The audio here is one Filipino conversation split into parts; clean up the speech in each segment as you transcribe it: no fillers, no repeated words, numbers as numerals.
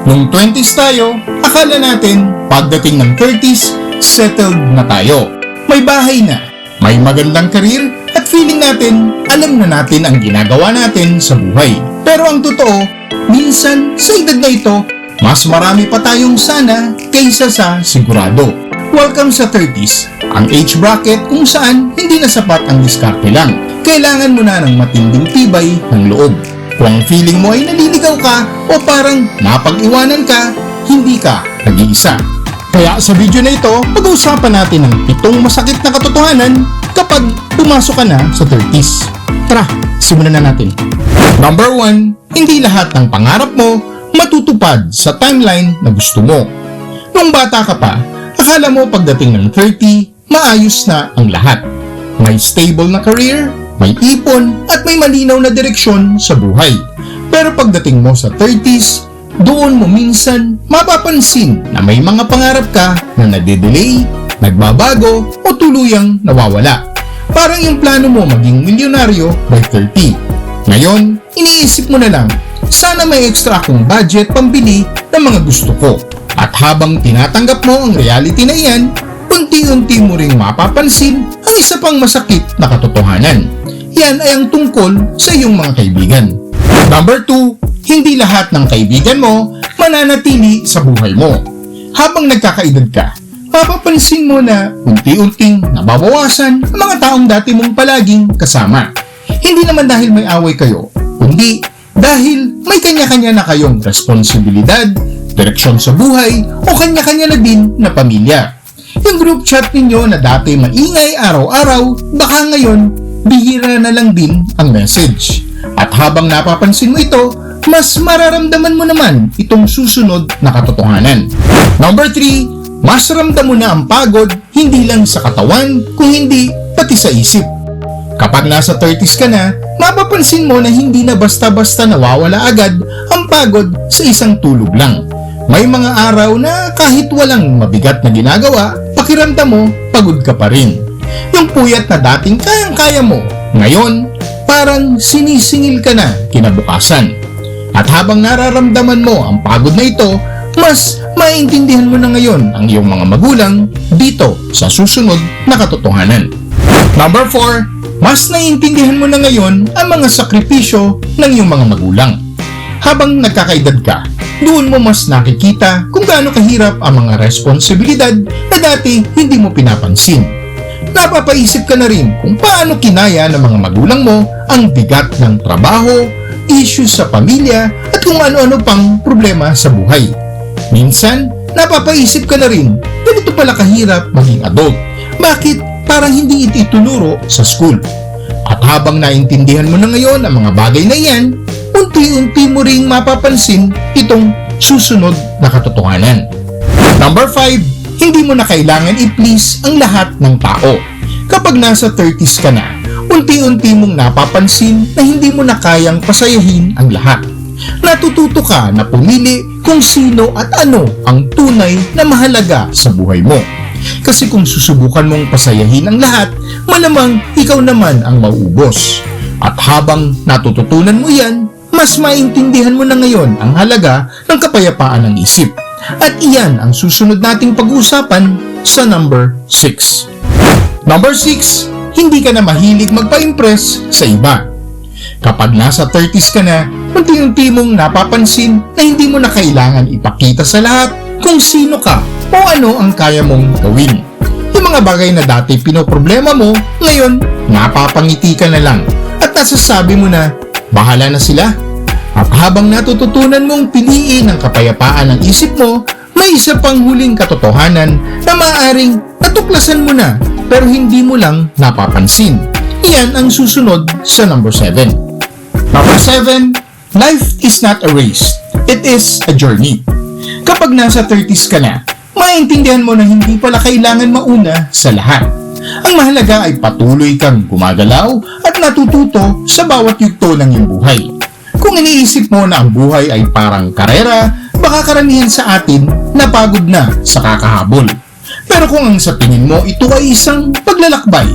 Nung 20s tayo, akala natin pagdating ng 30s, settled na tayo. May bahay na, may magandang karir, at feeling natin alam na natin ang ginagawa natin sa buhay. Pero ang totoo, minsan sa edad na ito, mas marami pa tayong sana kaysa sa sigurado. Welcome sa 30s, ang age bracket kung saan hindi na sapat ang diskarte lang. Kailangan mo na ng matinding tibay ng loob. Kung ang feeling mo ay naliligaw ka o parang napag-iwanan ka, hindi ka nag-iisa. Kaya sa video na ito, pag-uusapan natin ang 7 masakit na katotohanan kapag pumasok ka na sa 30s. Tara, simulan na natin. Number 1, hindi lahat ng pangarap mo matutupad sa timeline na gusto mo. Nung bata ka pa, akala mo pagdating ng 30, maayos na ang lahat. May stable na career, may ipon, at may malinaw na direksyon sa buhay. Pero pagdating mo sa 30s, doon mo minsan mapapansin na may mga pangarap ka na nade-delay, nagbabago, o tuluyang nawawala. Parang yung plano mo maging milyonaryo by 30. Ngayon, iniisip mo na lang, sana may extra akong budget pambili ng mga gusto ko. At habang tinatanggap mo ang reality na iyan, unti-unti mo ring mapapansin ang isa pang masakit na katotohanan. Yan ay ang tungkol sa iyong mga kaibigan. Number 2, hindi lahat ng kaibigan mo mananatili sa buhay mo. Habang nagkakaedad ka, mapapansin mo na unti-unting nababawasan ang mga taong dati mong palaging kasama. Hindi naman dahil may away kayo, kundi dahil may kanya-kanya na kayong responsibilidad, direksyon sa buhay, o kanya-kanya na din na pamilya. Yung group chat ninyo na dati maingay araw-araw, baka ngayon, bihira na lang din ang message. At habang napapansin mo ito, mas mararamdaman mo naman itong susunod na katotohanan. Number 3, mas ramdam mo na ang pagod hindi lang sa katawan, kung hindi pati sa isip. Kapag nasa 30s ka na, mapapansin mo na hindi na basta-basta nawawala agad ang pagod sa isang tulog lang. May mga araw na kahit walang mabigat na ginagawa, pakiramdam mo, pagod ka pa rin. Yung puyat na dating kayang-kaya mo, ngayon, parang sinisingil ka na kinabukasan. At habang nararamdaman mo ang pagod na ito, mas maintindihan mo na ngayon ang iyong mga magulang dito sa susunod na katotohanan. Number 4, mas naiintindihan mo na ngayon ang mga sakripisyo ng iyong mga magulang. Habang nagkakaedad ka, doon mo mas nakikita kung gaano kahirap ang mga responsibilidad na dati hindi mo pinapansin. Napapaisip ka na rin kung paano kinaya ng mga magulang mo ang bigat ng trabaho, issues sa pamilya, at kung ano-ano pang problema sa buhay. Minsan, napapaisip ka na rin, ganito pala kahirap maging adult. Bakit parang hindi ito itinuro sa school? At habang naintindihan mo na ngayon ang mga bagay na iyan, unti-unti mo ring mapapansin itong susunod na katotohanan. Number 5, hindi mo na kailangan i-please ang lahat ng tao. Kapag nasa 30s ka na, unti-unti mong napapansin na hindi mo na kayang pasayahin ang lahat. Natututo ka na pumili kung sino at ano ang tunay na mahalaga sa buhay mo. Kasi kung susubukan mong pasayahin ang lahat, malamang ikaw naman ang mauubos. At habang natututunan mo yan, mas maintindihan mo na ngayon ang halaga ng kapayapaan ng isip. At iyan ang susunod nating pag-uusapan sa number 6. Number 6, hindi ka na mahilig magpa-impress sa iba. Kapag nasa 30s ka na, unti-unti mong napapansin na hindi mo na kailangan ipakita sa lahat kung sino ka o ano ang kaya mong gawin. Yung mga bagay na dati pinoproblema mo, ngayon napapangiti ka na lang at nasasabi mo na, bahala na sila. At habang natututunan mong piliin ang kapayapaan ng isip mo, may isa pang huling katotohanan na maaaring natuklasan mo na pero hindi mo lang napapansin. Iyan ang susunod sa number 7. Number 7, life is not a race. It is a journey. Kapag nasa 30s ka na, maintindihan mo na hindi pala kailangan mauna sa lahat. Ang mahalaga ay patuloy kang gumagalaw at natututo sa bawat yugto ng iyong buhay. Kung iniisip mo na ang buhay ay parang karera, baka karamihan sa atin napagod na sa kakahabol. Pero kung ang sa tingin mo ito ay isang paglalakbay,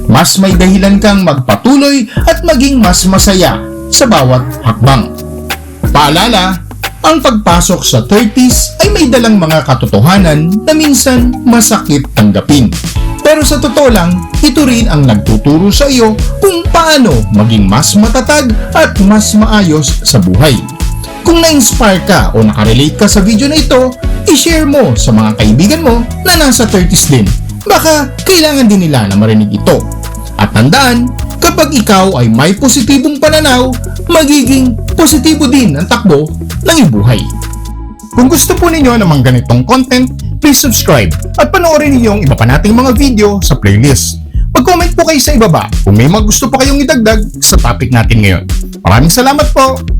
mas may dahilan kang magpatuloy at maging mas masaya sa bawat hakbang. Paalala, Ang pagpasok sa 30s ay may dalang mga katotohanan na minsan masakit tanggapin. Pero sa totoo lang, ito rin ang nagtuturo sa iyo kung paano maging mas matatag at mas maayos sa buhay. Kung na-inspire ka o nakarelate ka sa video na ito, i-share mo sa mga kaibigan mo na nasa 30s din. Baka kailangan din nila na marinig ito. At tandaan, kapag ikaw ay may positibong pananaw, magiging positibo din ang takbo ng iyong buhay. Kung gusto po ninyo ng mga ganitong content, please subscribe at panoorin niyo yung iba pa nating mga video sa playlist. Mag-comment po kayo sa ibaba kung may mga gusto pa kayong idagdag sa topic natin ngayon. Maraming salamat po!